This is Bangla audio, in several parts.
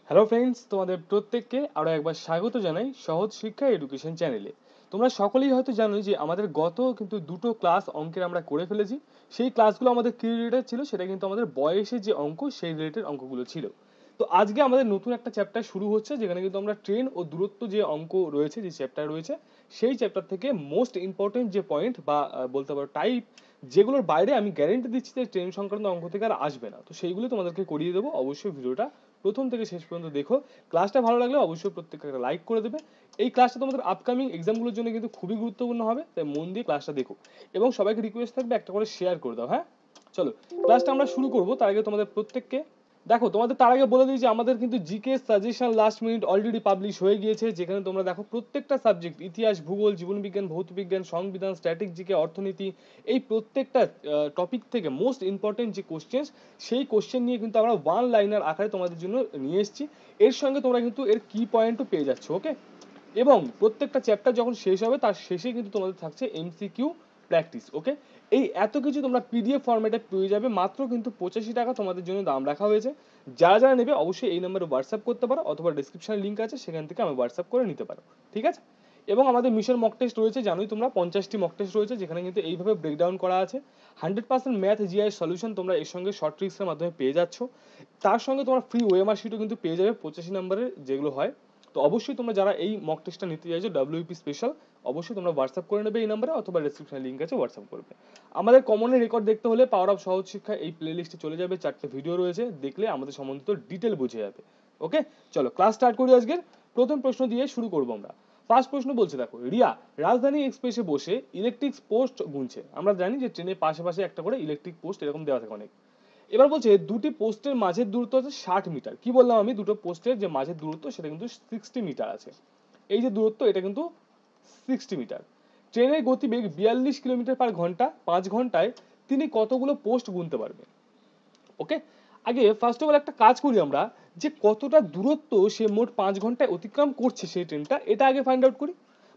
হ্যালো ফ্রেন্ডস, তোমাদের প্রত্যেককে আরও একবার স্বাগত জানাই সহজ শিক্ষা এডুকেশন চ্যানেলে। তোমরা সকলেই হয়তো জানোই যে আমাদের গত কিন্তু দুটো ক্লাস অঙ্কের আমরা করে ফেলেছি। সেই ক্লাসগুলো আমাদের কি রিলেটেড ছিল, সেটা কিন্তু আমাদের বয়সের যে অঙ্ক সেই রিলেটেড অঙ্কগুলো ছিল। তো আজকে আমাদের নতুন একটা চ্যাপ্টার শুরু হচ্ছে, যেখানে কিন্তু আমরা ট্রেন ও দূরত্ব যে অঙ্ক রয়েছে, যে চ্যাপ্টার রয়েছে, সেই চ্যাপ্টার থেকে মোস্ট ইম্পর্টেন্ট যে পয়েন্ট বা বলতে পারো টাইপ, যেগুলোর বাইরে আমি গ্যারেন্টি দিচ্ছি যে ট্রেন সংক্রান্ত অঙ্ক থেকে আর আসবে না, তো সেইগুলো তোমাদেরকে করিয়ে দেবো। অবশ্যই ভিডিওটা প্রথম থেকে শেষ পর্যন্ত দেখো। ক্লাসটা ভালো লাগলে অবশ্যই প্রত্যেককে একটা লাইক করে দেবে। এই ক্লাসটা তোমাদের আপকামিং এক্সামগুলোর জন্য কিন্তু খুবই গুরুত্বপূর্ণ হবে, তাই মন দিয়ে ক্লাসটা দেখো এবং সবাইকে রিকোয়েস্ট থাকবে একটা করে শেয়ার করে দাও। হ্যাঁ, চলো ক্লাসটা আমরা শুরু করবো। তার আগে তোমাদের প্রত্যেককে দেখো, তোমাদের তার আগে বলে দিই যে আমাদের কিন্তু GK suggestion last minute already publish হয়ে গিয়েছে, যেখানে তোমরা দেখো প্রত্যেকটা সাবজেক্ট, ইতিহাস, ভূগোল, জীবনবিজ্ঞান, ভৌতবিজ্ঞান, সংবিধান, স্ট্যাটিক জিকে, অর্থনীতি, এই প্রত্যেকটা টপিক থেকে মোস্ট ইম্পর্টেন্ট যে কোশ্চেন, সেই কোশ্চেন নিয়ে কিন্তু আমরা ওয়ান লাইনার আকারে তোমাদের জন্য নিয়ে এসেছি। এর সঙ্গে তোমরা কিন্তু এর কি পয়েন্টও পেয়ে যাচ্ছ। ওকে, এবং প্রত্যেকটা চ্যাপ্টার যখন শেষ হবে তার শেষে কিন্তু তোমাদের থাকছে এমসিকিউ প্র্যাকটিস। ওকে, এই এত কিছু তোমরা পিডিএফ ফরম্যাটে পেয়ে যাবে মাত্র কিন্তু 85 টাকা তোমাদের জন্য দাম রাখা হয়েছে। যারা যারা নেবে অবশ্যই এই নাম্বারে হোয়াটসঅ্যাপ করতে পারো, অথবা ডিসক্রিপশনে লিঙ্ক আছে, সেখান থেকে আমি হোয়াটসঅ্যাপ করে নিতে পারো। ঠিক আছে, এবং আমাদের মিশন মক টেস্ট রয়েছে, জানোই তোমরা 50টি মক টেস্ট রয়েছে, যেখানে কিন্তু এইভাবে ব্রেকডাউন করা আছে। 100% ম্যাথ জিআই সলিউশন তোমরা এর সঙ্গে শর্ট ট্রিক্সের মাধ্যমে পেয়ে যাচ্ছ। তার সঙ্গে তোমরা ফ্রি ওএমআর শিটও কিন্তু পেয়ে যাবে 85 নম্বরের যেগুলো হয়। তো অবশ্যই তোমরা যারা এই মক টেস্টটা নিতে চাইছো ডব্লিউপি স্পেশাল, অবশ্যই তোমরা হোয়াটসঅ্যাপ করে নেবে এই নাম্বারে, অথবা ডেসক্রিপশনে লিঙ্ক আছে, হোয়াটসঅ্যাপ করবে। আমাদের কমনের রেকর্ড দেখতে হলে পাওয়ার অফ সহজ শিক্ষা এই প্লে লিস্টে চলে যাবে, 4টে ভিডিও রয়েছে, দেখলে আমাদের সম্বন্ধিত ডিটেল বুঝে যাবে। ওকে, চলো ক্লাস স্টার্ট করি। আজকের প্রথম প্রশ্ন দিয়ে শুরু করবো আমরা। ফার্স্ট প্রশ্ন বলছে, দেখো, রিয়া রাজধানী এক্সপ্রেসে বসে ইলেকট্রিক পোস্ট গুনছে। আমরা জানি যে ট্রেনের পাশে পাশে একটা করে ইলেকট্রিক পোস্ট এরকম দেওয়া থাকে অনেক। এবার বলছে দুটি পোস্টের মাঝের দূরত্ব হচ্ছে 60 মিটার। কি বললাম আমি? দুটো পোস্টের যে মাঝের দূরত্ব সেটা কিন্তু 60 মিটার আছে। এই যে দূরত্ব, এটা কিন্তু 60 মিটার। ট্রেনের গতিবেগ 42 কিলোমিটার/ঘন্টা। 5 ঘন্টায় তিনি কতগুলো পোস্ট গুনতে পারবেন? ওকে, আগে ফার্স্ট অফ অল একটা কাজ করি আমরা, যে কতটা দূরত্ব সে মোট 5 ঘন্টায় অতিক্রম করছে সেই ট্রেনটা, এটা আগে ফাইন্ড আউট করি।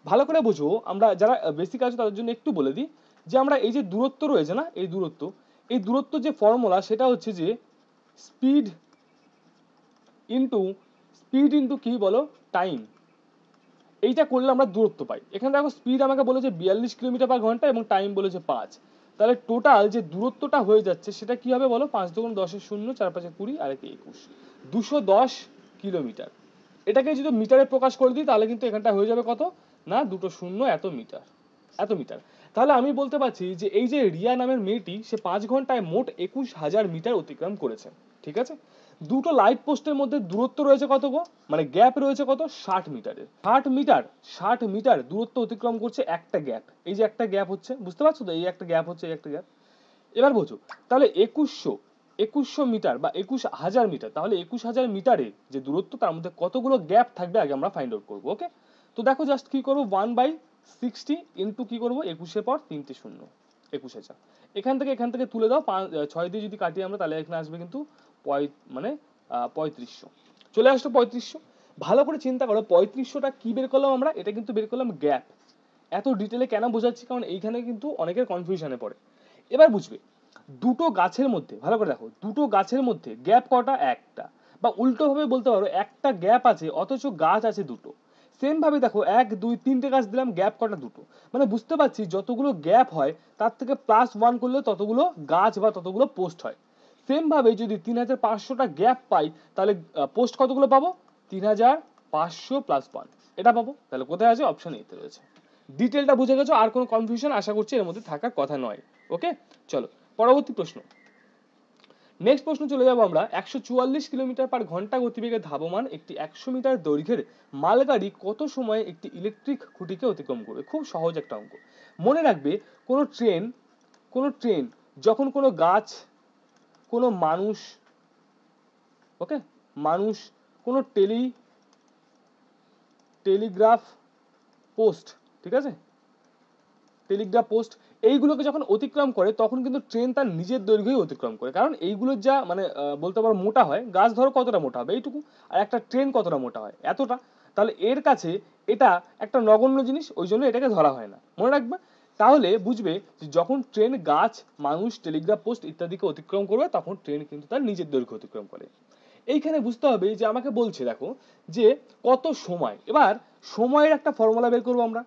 ভালো করে বোঝো, আমরা যারা বেসিক আছে তাদের জন্য একটু বলে দিই, যে আমরা এই যে দূরত্ব রয়েছে না, এই দূরত্ব যে ফর্মুলা, সেটা হচ্ছে যে স্পিড ইন্টু কি বলো, টাইম। এইটা করলে আমরা দূরত্ব পাই। এখানে দেখো স্পিড আমাকে বলেছে 42 কিলোমিটার/ঘন্টা এবং টাইম বলেছে 5। তাহলে টোটাল যে দূরত্বটা হয়ে যাচ্ছে সেটা কি হবে বলো? 5 দুগুণ 10 0, 4 5 20, আর 21, 210 কিলোমিটার। এটাকে যদি মিটারে প্রকাশ করে দিই তাহলে কিন্তু এখানটা হয়ে যাবে কত না, দুটো শূন্য, এত মিটার। তাহলে আমি বলতে পারছি যে এই যে রিয়া নামের মেয়েটি, সে 5 ঘন্টায় মোট 21,000 মিটার অতিক্রম করেছে। ঠিক আছে, দুটো লাইট পোস্টের মধ্যে দূরত্ব রয়েছে কত গো, মানে গ্যাপ রয়েছে কত, 60 মিটারের। 60 মিটার, 60 মিটার দূরত্ব অতিক্রম করছে একটা গ্যাপ। এই যে একটা গ্যাপ হচ্ছে, বুঝতে পারছো তো? এই একটা গ্যাপ হচ্ছে, এই একটা গ্যাপ। এবার বোঝো, তাহলে 2100 মিটার বা 21,000 মিটার, তাহলে 21,000 মিটারে যে দূরত্ব, তার মধ্যে কতগুলো গ্যাপ থাকবে আগে আমরা ফাইন্ড আউট করবো। ওকে, তো দেখো জাস্ট কি করবো, 1/60 ইন্টু কি করবো, 21-এর পর 3টে শূন্য, 21,000। এখান থেকে তুলে দাও, 6 দিয়ে যদি কাটি আমরা, তাহলে এখানে আসবে কিন্তু মানে 3500। চলে আসলো 3500। ভালো করে চিন্তা করো, 3500টা কি বের করলাম আমরা? এটা কিন্তু বের করলাম গ্যাপ। এত ডিটেলে কেন বোঝাচ্ছি, কারণ এইখানে কিন্তু অনেকের কনফিউশনে পড়ে। এবার বুঝবে, দুটো গাছের মধ্যে, ভালো করে দেখো, দুটো গাছের মধ্যে গ্যাপ কটা? একটা। বা উল্টো ভাবে বলতে পারো, একটা গ্যাপ আছে অথচ গাছ আছে দুটো। সেম ভাবে দেখো, 1 2 3টে গাছ দিলাম, গ্যাপ কটা? দুটো। মানে বুঝতে পারছি যতগুলো গ্যাপ হয় তার থেকে +1 করলে ততগুলো গাছ বা ততগুলো পোস্ট হয়। সেম ভাবে যদি 3,500টা গ্যাপ পাই, তাহলে পোস্ট কতগুলো পাবো? 3,500 + 1, এটা পাবো। তাহলে কোথায় আছে? অপশন এতে রয়েছে। ডিটেলটা বুঝে গেছো? আর কোনো কনফিউশন আশা করছি এর মধ্যে থাকার কথা নয়। ওকে, চলো পরবর্তী প্রশ্ন। নেক্সট প্রশ্ন চলে যাবো আমরা। 144 কিলোমিটার/ঘন্টা গতিবেগে ধাবমান একটি 100 মিটার দৈর্ঘ্যের মালগাড়ি কত সময়ে একটি ইলেকট্রিক খুঁটিকে অতিক্রম করবে? খুব সহজ একটা অঙ্ক। মনে রাখবে, কোনো ট্রেন যখন কোনো গাছ, কোনো মানুষ, ওকে, মানুষ, কোনো টেলিগ্রাফ পোস্ট, ঠিক আছে, টেলিগ্রাফ পোস্ট, এইগুলোকে যখন অতিক্রম করে তখন কিন্তু ট্রেন তার নিজের দৈর্ঘ্যই অতিক্রম করে। কারণ এইগুলোর যা মানে বলতে পারো মোটা হয়, গাছ ধরো কতটা মোটা হবে, এইটুকু। আর একটা ট্রেন কতটা মোটা হয়, এতটা। তাহলে এর কাছে এটা একটা নগণ্য জিনিস, ওই জন্য এটাকে ধরা হয় না, মনে রাখবে। তাহলে বুঝবে যে যখন ট্রেন গাছ, মানুষ, টেলিগ্রাফ পোস্ট ইত্যাদিকে অতিক্রম করবে, তখন ট্রেন কিন্তু তার নিজের দৈর্ঘ্য অতিক্রম করে। এইখানে বুঝতে হবে যে আমাকে বলছে দেখো যে কত সময়, এবার সময়ের একটা ফর্মুলা বের করবো আমরা,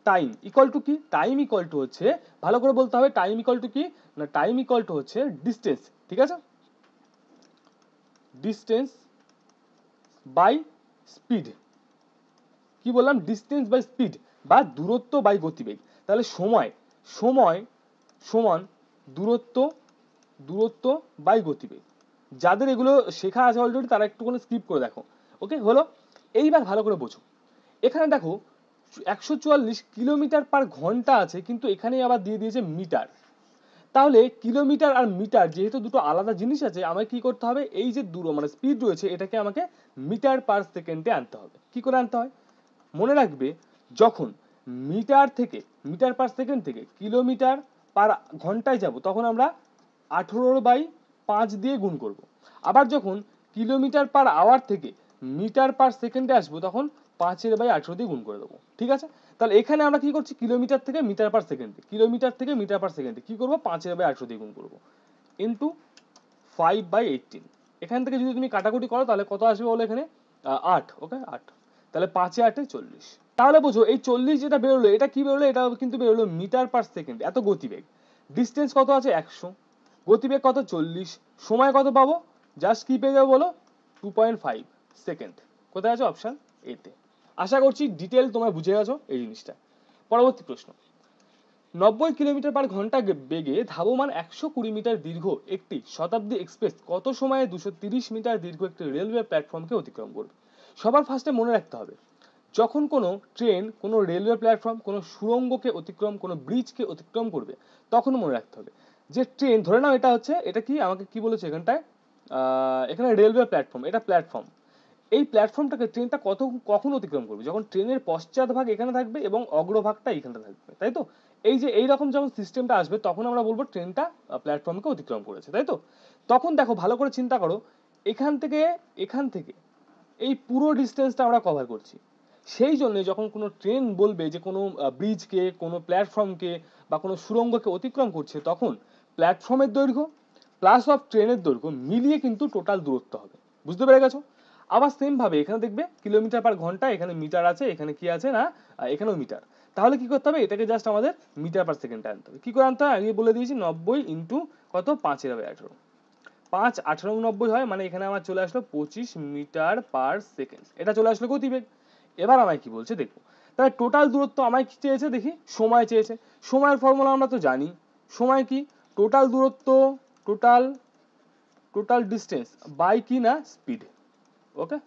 টাইম ইকুয়াল টু কি, টাইম ইকুয়াল টু হচ্ছে, ভালো করে বলতে হবে টাইম ইকুয়াল টু কি না, টাইম ইকুয়াল টু হচ্ছে ডিস্টেন্স, ঠিক আছে, ডিস্টেন্স বাই স্পিড, কি বললাম, ডিস্টেন্স বাই স্পিড বা দূরত্ব বাই গতিবেগ। তাহলে সময়, সময় সমান দূরত্ব, দূরত্ব বাই গতিবেগ। যাদের এগুলো শেখা আছে অলরেডি তারা একটুখানি স্কিপ করে দেখো, ওকে হলো। এইবার ভালো করে বোঝো, এখানে দেখো 144 কিলোমিটার পার ঘন্টা আছে, কিন্তু এখানে আবার দিয়ে দিয়েছে মিটার। তাহলে কিলোমিটার আর মিটার যেহেতু দুটো আলাদা জিনিস আছে, আমাকে কি করতে হবে, এই যে দূর মানে স্পিড রয়েছে এটাকে আমাকে মিটার পার সেকেন্ডে আনতে হবে। কি করে আনতে হয়, মনে রাখবে, যখন মিটার থেকে, মিটার পার সেকেন্ড থেকে কিলোমিটার পার ঘন্টায় যাব তখন আমরা 18/5 দিয়ে গুণ করব। আবার যখন কিলোমিটার পার আওয়ার থেকে মিটার পার সেকেন্ডে আসবো তখন 5/18 দিয়ে গুণ করে দেবো, ঠিক আছে। তাহলে এখানে আমরা কি করছি, কিলোমিটার থেকে মিটার পার সেকেন্ডে, কিলোমিটার থেকে মিটার পার সেকেন্ডে কি করবো, 5/18 দিয়ে গুণ করবো ইন্টু 5/18। এখান থেকে যদি তুমি কাটাকুটি করো তাহলে কত আসবে বলো এখানে, 8, ওকে 8, তাহলে 5×8 = 40। তাহলে বোঝো এই 40 যেটা বেরোলো এটা কি বেরোলো, এটা কিন্তু বেরোলো মিটার পার সেকেন্ড, এত গতিবেগ। ডিস্টেন্স কত আছে 100, গতিবেগ কত 40, সময় কত পাবো, জাস্ট কি পেয়ে যাবো বলো, 2.5 সেকেন্ড। কোথায় আছে, অপশন এতে। আশা করছি ডিটেল তোমরা বুঝে গেছো এই জিনিসটা। পরবর্তী প্রশ্ন, 90 কিলোমিটার পার ঘন্টা বেগে ধাবমান 120 মিটার দীর্ঘ একটি শতাব্দী এক্সপ্রেস কত সময়ে 230 মিটার দীর্ঘ একটি রেলওয়ে প্ল্যাটফর্মকে অতিক্রম করবে। সবার ফার্স্টে মনে রাখতে হবে, যখন কোনো ট্রেন কোনো রেলওয়ে প্ল্যাটফর্ম কোনো সুড়ঙ্গকে অতিক্রম কোনো ব্রিজকে অতিক্রম করবে তখন মনে রাখতে হবে যে ট্রেন, ধরে নাও এটা হচ্ছে, এটা কি আমাকে কি বলেছে এখানটায়, এখানে রেলওয়ে প্ল্যাটফর্ম, এটা প্ল্যাটফর্ম, এই প্ল্যাটফর্মটাকে ট্রেনটা কখন অতিক্রম করবে, যখন ট্রেনের পশ্চাৎ ভাগ এখানে থাকবে এবং অগ্রভাগটা এখানে থাকবে, তাই তো। এই যে এইরকম যখন সিস্টেমটা আসবে তখন আমরা বলবো ট্রেনটা প্ল্যাটফর্মকে অতিক্রম করেছে, তাই তো। তখন দেখো ভালো করে চিন্তা করো, এখান থেকে এই পুরো ডিস্টেন্সটা আমরা কভার করছি। সেই জন্য যখন কোনো ট্রেন বলবে যে কোনো ব্রিজকে, কোনো প্ল্যাটফর্মকে বা কোনো সুড়ঙ্গকে অতিক্রম করছে, তখন প্ল্যাটফর্মের দৈর্ঘ্য প্লাস অফ ট্রেনের দৈর্ঘ্য মিলিয়ে কিন্তু টোটাল দূরত্ব হবে। বুঝতে পেরে গেছো। আবার সেম ভাবে এখানে দেখবে কিলোমিটার পার ঘন্টা, এখানে মিটার আছে, এখানে কি আছে না, এখানেও মিটার। তাহলে কি করতে হবে, এটাকে জাস্ট আমাদের মিটার পার সেকেন্ডে আনতে হবে। কি করে আনতে হয়, আমি বলে দিয়েছি, 90 ইন্টু কত, 5/18, 5×18 = 90 হয়, মানে এখানে আমার চলে আসলো 25 মিটার পার সেকেন্ড, এটা চলে আসলো গতিবেগ। এবার আমায় কি বলছে দেখো, তাহলে টোটাল দূরত্ব আমায় কি চেয়েছে দেখি, সময় চেয়েছে। সময়ের ফর্মুলা আমরা তো জানি, সময় কি, টোটাল দূরত্ব, টোটাল টোটাল ডিস্টেন্স বাই কি না স্পিড, ওকে।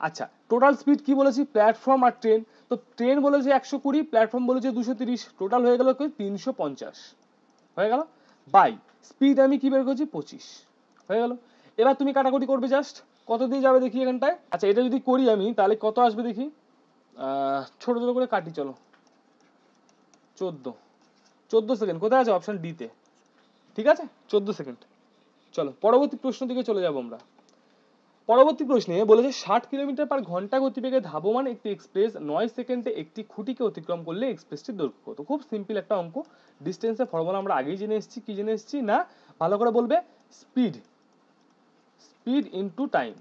আচ্ছা টোটাল স্পিড কি বলেছি, প্ল্যাটফর্ম আর ট্রেন, তো ট্রেন বলেছে 120, প্ল্যাটফর্ম বলেছে 230, টোটাল হয়ে গেল 350 হয়ে গেল, বাই স্পিড আমি কি বের করছি 25 হয়ে গেল। এবার তুমি কাটাকুটি করবে জাস্ট, কত দিয়ে যাবে দেখি এখানটায়। আচ্ছা এটা যদি করি আমি তাহলে কত আসবে দেখি, ছোট ছোট করে কাটি, চলো 14 সেকেন্ড, কোথায় আছে, অপশন ডি তে, ঠিক আছে 14 সেকেন্ড। চলো পরবর্তী প্রশ্ন দিকে চলে যাবো আমরা। পরবর্তী প্রশ্নে বলেছে 60 কিলোমিটার পার ঘন্টা গতিবেগে ধাবমান একটি এক্সপ্রেস 9 সেকেন্ডে একটি খুঁটিকে অতিক্রম করলে এক্সপ্রেসটির দৈর্ঘ্য কত। খুব সিম্পল একটা অঙ্ক, ডিস্টেন্সের ফর্মুলা আমরা আগেই জেনে এসেছি, কি জেনে এসেছি না, ভালো করে বলবে, speed, speed into time.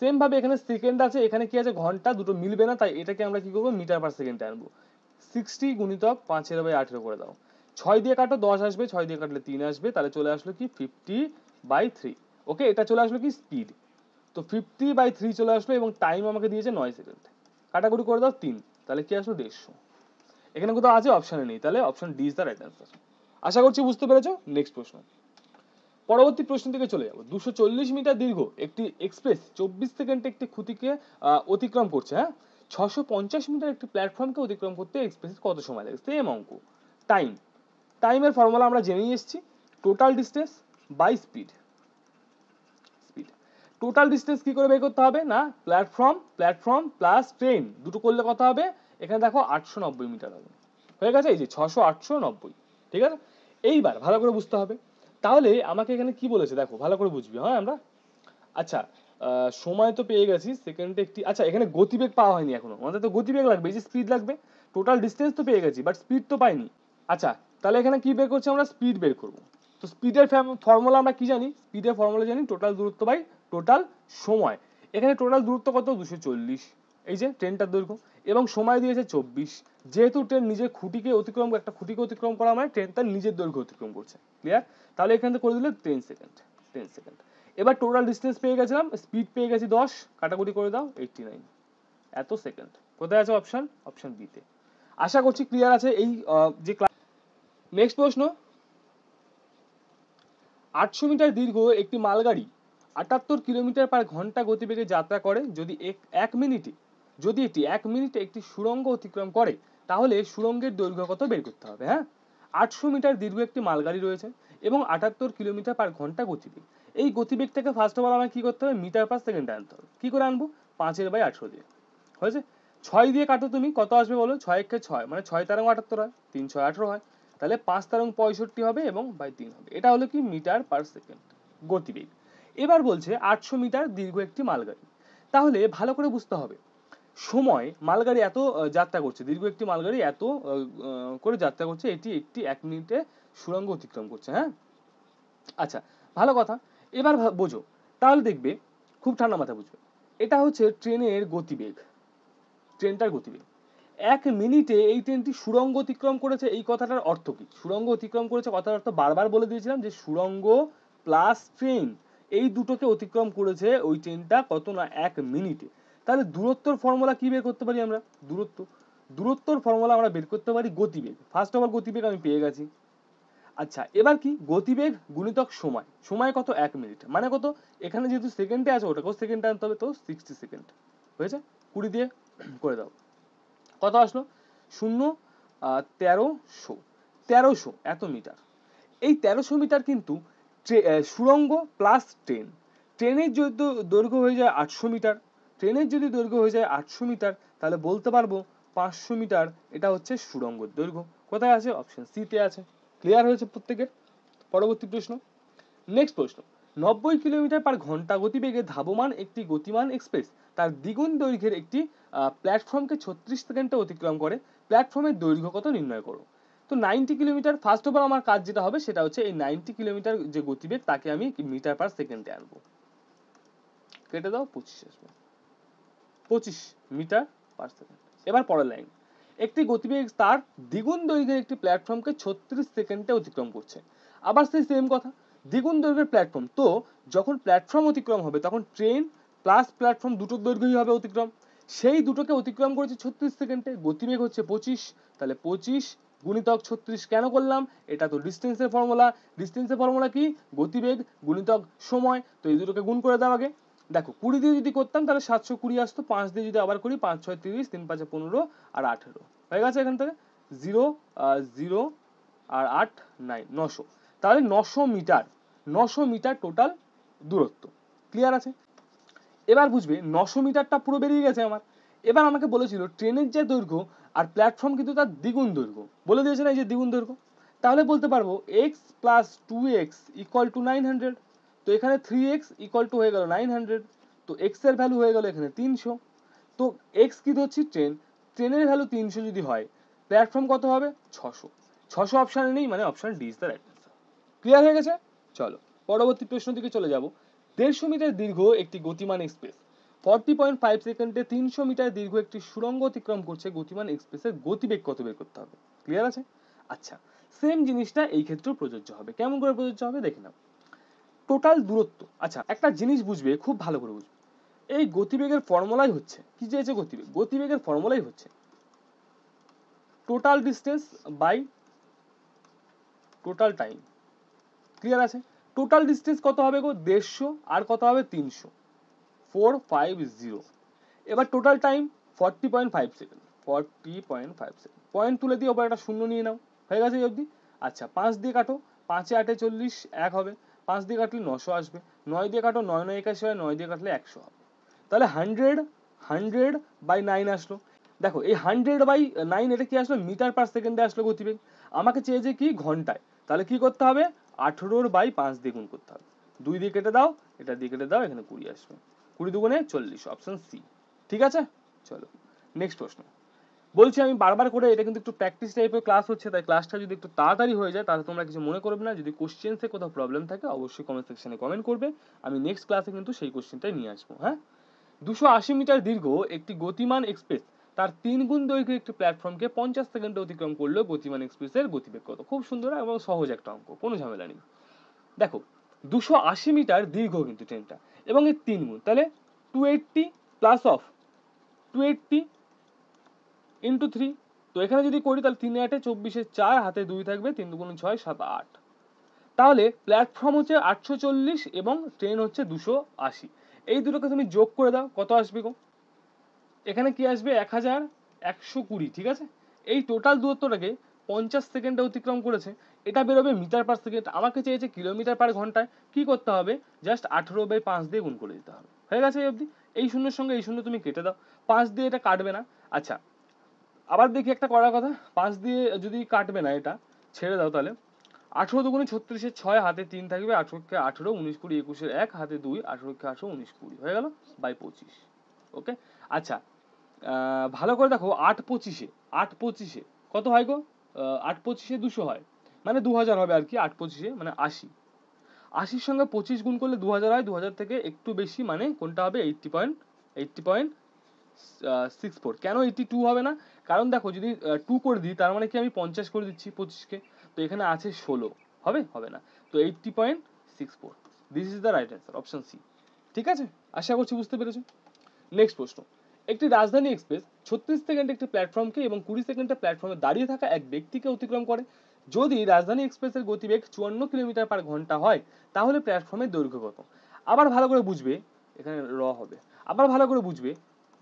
Same ভাবে এখানে সেকেন্ড আছে, এখানে কি আছে ঘন্টা, দুটো মিলবে না, তাই এটাকে আমরা কি করবো, মিটার পার সেকেন্ডে আনবো। 60 গুণিতক 5/18 করে দাও, 6 দিয়ে কাটো 10 আসবে, 6 দিয়ে কাটলে 3 আসবে, তাহলে চলে আসলো কি 50/3, ওকে। এটা চলে আসলো কি স্পিড, তো 50/3 চলে আসলো এবং টাইম আমাকে দিয়েছে 9 সেকেন্ড, কাটাকুটি করে দাও 3, তাহলে কি আসলো 150। এখানে কোথাও আছে, অপশনে নেই, তাহলে option D is the right answer. আশা করছি বুঝতে পেরেছো। নেক্সট প্রশ্ন, পরবর্তী প্রশ্ন থেকে চলে যাবো। 240 মিটার দীর্ঘ একটি এক্সপ্রেস 24 সেকেন্ডে একটি খুঁটিকে অতিক্রম করছে, হ্যাঁ। 650 মিটার একটি প্ল্যাটফর্মকে অতিক্রম করতে এক্সপ্রেস কত সময় লাগে, সেম অঙ্ক। টাইম, টাইমের ফর্মুলা আমরা জেনেই এসেছি, total distance by speed, speed. Total distance কি করে বের করতে হবে না, প্ল্যাটফর্ম প্লাস ট্রেন দুটো করলে কত হবে, এখানে দেখো 890 মিটার হবে, হয়ে গেছে, এই যে 600 890, ঠিক আছে। এইবার ভালো করে বুঝতে হবে, তাহলে আমাকে এখানে কি বলেছে দেখো ভালো করে বুঝবি, হ্যাঁ আমরা। আচ্ছা সময় তো পেয়ে গেছি, সেকেন্ডে একটি, আচ্ছা এখানে গতিবেগ পাওয়া হয়নি এখনো, আমাদের তো গতিবেগ লাগবে, এই যে স্পিড লাগবে। টোটাল ডিস্টেন্স তো পেয়ে গেছি বাট স্পিড তো পাইনি। আচ্ছা তাহলে এখানে কি বের করছি আমরা, স্পিড বের করব। তো স্পিডের ফর্মুলা আমরা কি জানি, স্পিডের ফর্মুলা জানি টোটাল দূরত্ব বাই টোটাল সময়, এখানে টোটাল দূরত্ব কত 240, এই যে ট্রেনটার দৈর্ঘ্য, এবং সময় দিয়েছে 24। যেহেতু ট্রেন নিজের খুঁটিকে অতিক্রম, একটা খুঁটিকে অতিক্রম করা মানে ট্রেন তার নিজের দৈর্ঘ্য অতিক্রম করছে। ক্লিয়ার? তাহলে এখান থেকে করে দিলে 10 সেকেন্ড, 10 সেকেন্ড। এবার টোটাল ডিস্টেন্স পেয়ে গেছিলাম, স্পিড পেয়ে গেছি 10, কাটাকুটি করে দাও 89 এত সেকেন্ড। কোথায় আছে অপশন? অপশন বি তে। আশা করছি ক্লিয়ার আছে এই যে ক্লাস। নেক্সট প্রশ্ন, 800 মিটার দীর্ঘ একটি মালগাড়ি 78 কিলোমিটার পার ঘন্টা গতিবেগে যাত্রা করে যদি এক মিনিটে, যদি এটি 1 মিনিটে একটি সুড়ঙ্গ অতিক্রম করে, তাহলে সুড়ঙ্গের দৈর্ঘ্য কত বের করতে হবে। হ্যাঁ, 800 মিটার দীর্ঘ একটি মালগাড়ি রয়েছে এবং 78 কিলোমিটার পার ঘন্টা গতিবেগ। এই গতিবেগটাকে ফার্স্ট অফ অল আমাকে কি করতে হবে, মিটার পার সেকেন্ডে আনতে হবে। কি করে আনবো? 5/18 দিয়ে। হয়েছে? 6 দিয়ে কাটো তুমি, কত আসবে বলো? 6 একে 6 মানে 6 তারং 78 হয়, 3 6 18 হয়, তাহলে 5 তারং 65 হবে এবং বাই 3 হবে। এটা হলো কি মিটার পার সেকেন্ড গতিবেগ। এবার বলছে 800 মিটার দীর্ঘ একটি মালগাড়ি, তাহলে ভালো করে বুঝতে হবে সময়, মালগাড়ি এত যাত্রা করছে, দীর্ঘ একটি মালগাড়ি এত করে যাত্রা করছে, এটি একটি 1 মিনিটে সুড়ঙ্গ অতিক্রম করছে। হ্যাঁ, আচ্ছা, ভালো কথা। এবার বোঝো, তাহলে দেখবে খুব ঠান্ডা মাথায় বুঝবে, এটা হচ্ছে ট্রেনের গতিবেগ, ট্রেনটার গতিবেগ। 1 মিনিটে এই ট্রেনটি সুড়ঙ্গ অতিক্রম করেছে, এই কথাটার অর্থ কি? সুড়ঙ্গ অতিক্রম করেছে কথার অর্থ বারবার বলে দিয়েছিলাম যে সুড়ঙ্গ প্লাস ট্রেন, এই দুটোকে অতিক্রম করেছে ওই ট্রেনটা কত না 1 মিনিটে। তাহলে দূরত্বর ফর্মুলা কি বের করতে পারি আমরা? দূরত্বর ফর্মুলা আমরা বের করতে পারি গতিবেগ। ফার্স্ট অফ অল গতিবেগ আমি পেয়ে গেছি। আচ্ছা, এবার কি? গতিবেগ গুণিতক সময়, সময় কত? 1 মিনিট, মানে কত? এখানে যেহেতু সেকেন্ডে আছে, ওটাকেও সেকেন্ডে আনতে হবে, তো 60 সেকেন্ড। হয়েছে? 20 দিয়ে করে দাও, কত আসলো? 1300 এত মিটার। এই 1300 মিটার কিন্তু সুড়ঙ্গ প্লাস ট্রেন, ট্রেনের যদি দৈর্ঘ্য হয়ে যায় 800 মিটার, ট্রেনের যদি দৈর্ঘ্য হয়ে যায় 800 মিটার, তাহলে বলতে পারবো 500 মিটার এটা হচ্ছে সুড়ঙ্গের দৈর্ঘ্য। কোথায় আছে? অপশন সি তে আছে। ক্লিয়ার হয়েছে প্রত্যেকের? পরবর্তী প্রশ্ন, নেক্সট প্রশ্ন, 90 কিলোমিটার পার ঘন্টা গতিবেগে ধাবমান একটি গতিমান এক্সপ্রেস তার দ্বিগুণ দৈর্ঘ্যের একটি প্ল্যাটফর্মকে 36 সেকেন্ডে অতিক্রম করে, প্ল্যাটফর্মের দৈর্ঘ্য কত নির্ণয় করো। তো 90 কিলোমিটার, ফার্স্ট অফ অল আমার কাজ যেটা হবে সেটা হচ্ছে এই 90 কিলোমিটার যে গতিবেগ তাকে আমি মিটার পার সেকেন্ডে আনবো। কেটে দাও, 25 আসবে, 25 মিটার পার সেকেন্ড। এবার পরের লাইন, একটি গতিবেগ তার দ্বিগুণ দৈর্ঘ্যের একটি প্ল্যাটফর্মকে 36 সেকেন্ডে অতিক্রম করছে। আবার সেই সেম কথা, দ্বিগুণ দৈর্ঘ্যের প্ল্যাটফর্ম, তো যখন প্ল্যাটফর্ম অতিক্রম হবে তখন ট্রেন প্লাস প্ল্যাটফর্ম দুটোর দৈর্ঘ্যই হবে অতিক্রম, সেই দুটোকে অতিক্রম করেছে 36 সেকেন্ডে, গতিবেগ হচ্ছে 25, তাহলে 25 গুণিতক 36 কেন করলাম? এটা তো ডিস্টেন্সের ফর্মুলা। ডিস্টেন্সের ফর্মুলা কি? গতিবেগ গুণিতক সময়, তো এই দুটোকে গুণ করে দাও আগে। দেখো 20 দিয়ে যদি করতাম তাহলে 720 আসতো, 5 দিয়ে যদি আবার করি 5 6 30, 3 5 15 আর 18 হয়ে গেছে। এখান থেকে 0 0 আর 8 9 900, তাহলে 900 মিটার, 900 মিটার টোটাল দূরত্ব। ক্লিয়ার আছে? এবার বুঝবে 900 মিটারটা পুরো বেরিয়ে গেছে আমার। এবার আমাকে বলেছিল ট্রেনের যে দৈর্ঘ্য আর প্ল্যাটফর্ম কিন্তু তার দ্বিগুণ দৈর্ঘ্য বলে দিয়েছে না, এই যে দ্বিগুণ দৈর্ঘ্য, তাহলে বলতে পারবো x plus 2x equal to 900। তো এখানে 3x ইকুয়াল টু হয়ে গেল 900, তো x এর ভ্যালু হয়ে গেল এখানে 300। তো x কি ধরছি? ট্রেন, ট্রেনের ভ্যালু 300 যদি হয়, প্ল্যাটফর্ম কত হবে? 600। 600 অপশানে নেই, মানে option D is the right answer. Clear হয়ে গেছে? চলো পরবর্তী প্রশ্ন দিকে চলে যাব। 150 মিটার দীর্ঘ একটি গতিমান এক্সপ্রেস 40.5 সেকেন্ডে 300 মিটার দীর্ঘ একটি সুড়ঙ্গ অতিক্রম করছে, গতিমান এক্সপ্রেসের গতিবেগ কত বের করতে হবে। ক্লিয়ার আছে? আচ্ছা, সেম জিনিসটা এই ক্ষেত্রেও প্রযোজ্য হবে। কেমন করে প্রযোজ্য হবে দেখে নাও। টোটাল দূরত্ব, আচ্ছা একটা জিনিস বুঝবে, খুব ভালো করে বুঝবে, এই গতিবেগের ফর্মুলাই হচ্ছে কি চেয়েছে? গতিবেগ, গতিবেগের ফর্মুলাই হচ্ছে total distance by total time. Clear আছে? টোটাল ডিস্টেন্স কত হবে গো? 150, আর কত হবে? 300, 450। এবার total time 40.5 second, 40.5 second, point তুলে দিয়ে ওপর একটা শূন্য নিয়ে নাও, হয়ে গেছে এই অবধি। আচ্ছা 5 দিয়ে কাটো, 5 এ 8 এ 40, 1 হবে, 5 দিয়ে কাটলে 900 আসবে, 9 দিয়ে কাটো, 9 9 81 হয়, 9 দিয়ে কাটলে 100 হবে, তাহলে 100 বাই 9 আসলো। দেখো এই 100/9 এটা কি আসলো? মিটার পার সেকেন্ডে আসলো গতিবেগ। আমাকে চেয়েছে কি? ঘন্টায়, তাহলে কি করতে হবে? 18/5 দিয়ে গুণ করতে হবে। 2 দিয়ে কেটে দাও, এটা দিয়ে কেটে দাও, এখানে 20 আসবে, 20 দুগুণে 40, অপশন সি। ঠিক আছে? চলো নেক্সট প্রশ্ন, বলছি আমি বারবার করে, এটা কিন্তু একটু প্র্যাকটিস টাইপের ক্লাস হচ্ছে, তাই ক্লাসটা যদি একটু তাড়াতাড়ি হয়ে যায় তাহলে তোমরা কিছু মনে করবে না। যদি কোশ্চেন্সে কোথাও প্রবলেম থাকে অবশ্যই কমেন্ট সেকশনে কমেন্ট করবে, আমি নেক্সট ক্লাসে কিন্তু সেই কোশ্চেনটাই নিয়ে আসবো। হ্যাঁ, 280 মিটার দীর্ঘ একটি গতিমান এক্সপ্রেস তার 3 গুণ দৈর্ঘ্যের একটি প্ল্যাটফর্মকে 50 সেকেন্ডে অতিক্রম করলেও গতিমান এক্সপ্রেসের গতিবেগ কত? খুব সুন্দর এবং সহজ একটা অঙ্ক, কোনো ঝামেলা নেই। দেখো 280 মিটার দীর্ঘ কিন্তু ট্রেনটা, এবং এর 3 গুণ, তাহলে 280 প্লাস অফ 280 ইন্টু 3। তো এখানে যদি করি তাহলে 3 8 24 4, হাতে 2 থাকবে, 3 2 6 7 8। তাহলে প্ল্যাটফর্ম হচ্ছে 840 এবং ট্রেন হচ্ছে 280। এই দুটোকে তুমি যোগ করে দাও, কত আসবে গো? এখানে কি আসবে? 1120, ঠিক আছে। এই টোটাল দূরত্বটাকে 50 সেকেন্ডে অতিক্রম করেছে, এটা বেরোবে মিটার পার সেকেন্ড। আমাকে চেয়েছে কিলোমিটার পার ঘন্টায়, কি করতে হবে? জাস্ট 18/5 দিয়ে গুণ করে দিতে হবে, হয়ে গেছে এই অবধি। এই শূন্যের সঙ্গে এই শূন্য তুমি কেটে দাও, 5 দিয়ে এটা কাটবে না। আচ্ছা, আবার দেখি একটা করার কথা, 5 দিয়ে যদি কাটবে না, এটা ছেড়ে দাও তাহলে। 18 দুগুণে 36, 6, হাতে 3 থাকবে, 18 কে 18, 19 20 21, 1 হাতে 2, 18 কে 18, 19 20 হয়ে গেল বাই 25। ওকে, আচ্ছা ভালো করে দেখো, 8 25-এ 8 25-এ কত হয় গো? 8 25-এ 200 হয়, মানে 2000 হবে আর কি। 8 25-এ মানে 80, 80-র সঙ্গে 25 গুণ করলে 2000 হয়, 2000 থেকে একটু বেশি, মানে কোনটা হবে? 80.64। কেন 82 হবে না? কারণ দেখো যদি 2 করে দিই তার মানে কি আমি 50 করে দিচ্ছি 25-কে, তো এখানে আছে 16, হবে? হবে না। তো 80.64, this is the right answer, option C. ঠিক আছে, আশা করছি বুঝতে পেরেছো। নেক্সট প্রশ্ন, একটি রাজধানী এক্সপ্রেস 36 সেকেন্ডে একটি প্ল্যাটফর্মকে এবং 20 সেকেন্ডে প্ল্যাটফর্মে দাঁড়িয়ে থাকা এক ব্যক্তিকে অতিক্রম করে। যদি রাজধানী এক্সপ্রেসের গতিবেগ 54 কিলোমিটার পার ঘন্টা হয় তাহলে প্ল্যাটফর্মের দৈর্ঘ্য কত? আবার ভালো করে বুঝবে, এখানে হবে। আবার ভালো করে বুঝবে,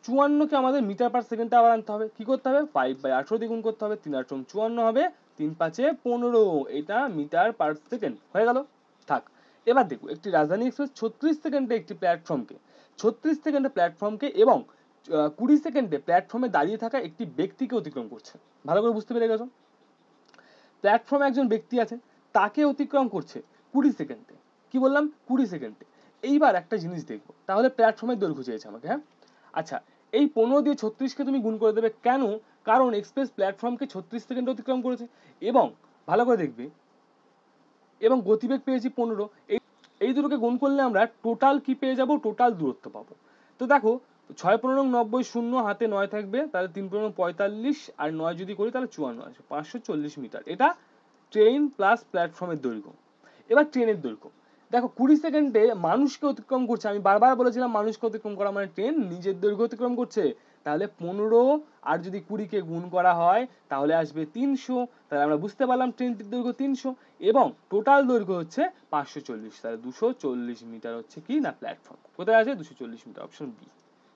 54-কে আমাদের মিটার পার সেকেন্ডে আবার আনতে হবে। কি করতে হবে? 5/18 দিয়ে গুণ করতে হবে, 3 8 54 হবে, 3 5 15, এটা মিটার পার সেকেন্ড হয়ে গেল। থাক, এবার দেখো একটি রাজধানী এক্সপ্রেস 36 সেকেন্ডে একটি প্ল্যাটফর্মকে 36 সেকেন্ডে প্ল্যাটফর্মকে এবং 20 সেকেন্ডে প্ল্যাটফর্মে দাঁড়িয়ে থাকা একটি ব্যক্তিকে অতিক্রম করছে। ভালো করে বুঝতে পেরে গেছো? প্ল্যাটফর্মে একজন ব্যক্তি আছে, তাকে অতিক্রম করছে 20 সেকেন্ডে। কি বললাম? 20 সেকেন্ডে। এইবার একটা জিনিস দেখবো, তাহলে প্ল্যাটফর্মের দৈর্ঘ্য চেয়েছে আমাকে। হ্যাঁ, আচ্ছা, এই 15 দিয়ে 36-কে তুমি গুণ করে দেবে, কেন? কারণ এক্সপ্রেস প্ল্যাটফর্মকে 36 সেকেন্ডে অতিক্রম করেছে, এবং ভালো করে দেখবে, এবং গতিবেগ পেয়েছি 15। এই দুটোকে গুণ করলে আমরা টোটাল কি পেয়ে যাব? টোটাল দূরত্ব পাবো। তো দেখো 6 15 90, শূন্য হাতে 9 থাকবে, তাহলে 3 15 45, আর 9 যদি করি তাহলে 54 আসবে, 540 মিটার। এটা ট্রেন প্লাস প্ল্যাটফর্মের দৈর্ঘ্য। এবার ট্রেনের দৈর্ঘ্য দেখো, 20 সেকেন্ডে মানুষকে অতিক্রম করছে। আমি বারবার বলেছিলাম মানুষকে অতিক্রম করা মানে ট্রেন নিজের দৈর্ঘ্য অতিক্রম করছে। তাহলে 15 আর যদি 20-কে গুণ করা হয় তাহলে আসবে 300। তাহলে আমরা বুঝতে পারলাম ট্রেনটির দৈর্ঘ্য 300 এবং টোটাল দৈর্ঘ্য হচ্ছে 540। তাহলে 240 মিটার হচ্ছে কি না প্ল্যাটফর্ম। কোথায় আছে? 240 মিটার, অপশন বি।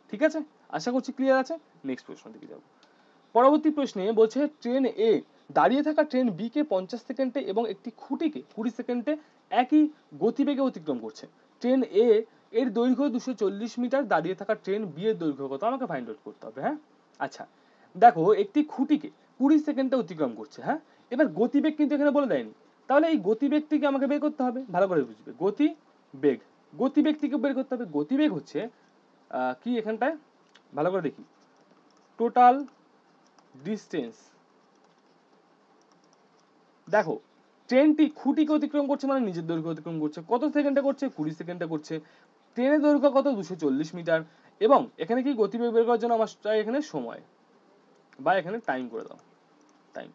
ঠিক আছে, আশা করছি ক্লিয়ার আছে। নেক্সট প্রশ্ন দিকে যাব। পরবর্তী প্রশ্নে বলছে ট্রেন এ দাঁড়িয়ে থাকা ট্রেন বি কে 50 সেকেন্ডে এবং একটি খুঁটিকে 20 সেকেন্ডে একই গতিবেগে অতিক্রম করছে। ট্রেন এ এর দৈর্ঘ্য 240 মিটার, দাঁড়িয়ে থাকা ট্রেন বি এর দৈর্ঘ্য কত আমাকে ফাইন্ড আউট করতে হবে। হ্যাঁ, আচ্ছা দেখো একটি খুঁটিকে 20 সেকেন্ডে অতিক্রম করছে। হ্যাঁ, এবার গতিবেগ কিন্তু এখানে বলে দেয়নি, তাহলে এই গতিবেগটিকে আমাকে বের করতে হবে। ভালো করে বুঝবে, গতিবেগ, গতিবেগটিকে বের করতে হবে। গতিবেগ হচ্ছে কি এখানটায় ভালো করে দেখি, টোটাল ডিস্টেন্স। দেখো ট্রেনটি খুঁটিকে অতিক্রম করছে মানে নিজের দৈর্ঘ্য অতিক্রম করছে। কত সেকেন্ডে করছে? 20 সেকেন্ডে করছে। ট্রেনের দৈর্ঘ্য কত? 240 মিটার। এবং এখানে কি গতিবেগ বের করার জন্য আমার চাই এখানে সময়, বা এখানে টাইম করে দাও, টাইম।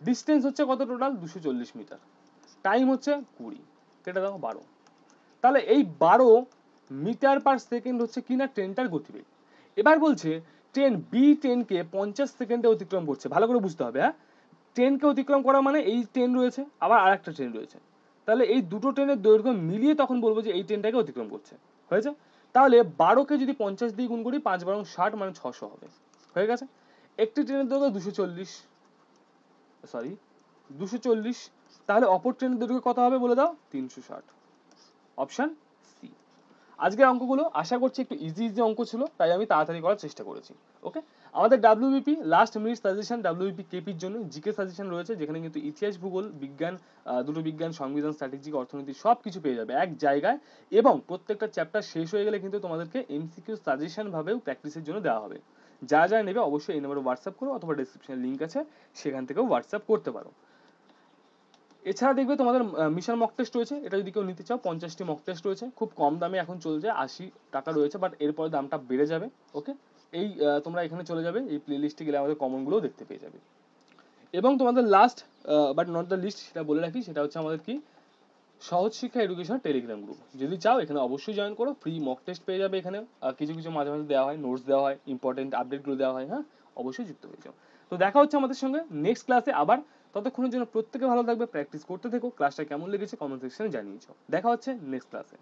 ডিস্টেন্স হচ্ছে কত? Total 240 metre. টাইম হচ্ছে 20, কেটে দাও 12। তাহলে এই 12 মিটার পার সেকেন্ড হচ্ছে কিনা ট্রেনটার গতিবেগ। এবার বলছে ট্রেন বি ট্রেনকে 50 সেকেন্ডে অতিক্রম করছে। ভালো করে বুঝতে হবে। হ্যাঁ, ট্রেনকে অতিক্রম করা মানে এই ট্রেন রয়েছে, আবার আরেকটা ট্রেন রয়েছে, তাহলে এই দুটো ট্রেনের দৈর্ঘ্য মিলিয়ে তখন বলবো যে এই ট্রেনটাকে অতিক্রম করছে। হয়েছে? তাহলে 12-কে যদি 50 দিয়ে গুণ করি, 5 12 60 মানে 600 হবে। হয়ে গেছে। একটি ট্রেনের দৈর্ঘ্য 240, সরি 240, তাহলে অপর ট্রেনের দৈর্ঘ্য কত হবে বলে দাও? 360, অপশন সি। আজকের অঙ্কগুলো আশা করছি একটু ইজি ইজি অঙ্ক ছিল, তাই আমি তাড়াতাড়ি করার চেষ্টা করেছি। ওকে, আমাদের WBP last minute suggestion, WBP কেপির জন্য জিকে সাজেশন রয়েছে, যেখানে কিন্তু ইতিহাস, ভূগোল, বিজ্ঞান, দুটো বিজ্ঞান, সংবিধান, স্ট্র্যাটেজিক, অর্থনীতি সব কিছু পেয়ে যাবে এক জায়গায়। এবং প্রত্যেকটা চ্যাপ্টার শেষ হয়ে গেলে কিন্তু তোমাদেরকে এমসিকিউ সাজেশন ভাবেও প্র্যাকটিসের জন্য দেওয়া হবে। যারা যারা নেবে অবশ্যই এই নাম্বারে হোয়াটসঅ্যাপ করো, অথবা ডেসক্রিপশনে লিঙ্ক আছে সেখান থেকেও হোয়াটসঅ্যাপ করতে পারো। এছাড়া দেখবে তোমাদের মিশন মক টেস্ট রয়েছে, এটা যদি কেউ নিতে চাও 50টি মক টেস্ট রয়েছে, খুব কম দামে এখন চলছে, 80 টাকা রয়েছে, বাট এরপরে দামটা বেড়ে যাবে। ওকে, এই তোমরা এখানে চলে যাবে, এই প্লে লিস্টে গেলে আমাদের কমনগুলোও দেখতে পেয়ে যাবে। এবং তোমাদের last but not the least, সেটা বলে রাখি, সেটা হচ্ছে আমাদের কি সহজ শিক্ষা এডুকেশন টেলিগ্রাম গ্রুপ। যদি চাও এখানে অবশ্যই জয়েন করো, ফ্রি মক টেস্ট পেয়ে যাবে এখানে, কিছু কিছু মাঝে মাঝে দেওয়া হয়, নোটস দেওয়া হয়, ইম্পর্টেন্ট আপডেটগুলো দেওয়া হয়। হ্যাঁ, অবশ্যই যুক্ত হয়ে যাও। তো দেখা হচ্ছে আমাদের সঙ্গে নেক্সট ক্লাসে আবার। ততক্ষণের জন্য প্রত্যেকে ভালো থাকবে, প্র্যাকটিস করতে থেকো, ক্লাসটা কেমন লেগেছে কমেন্ট সেকশনে জানিয়ে যাও। দেখা হচ্ছে নেক্সট ক্লাসে।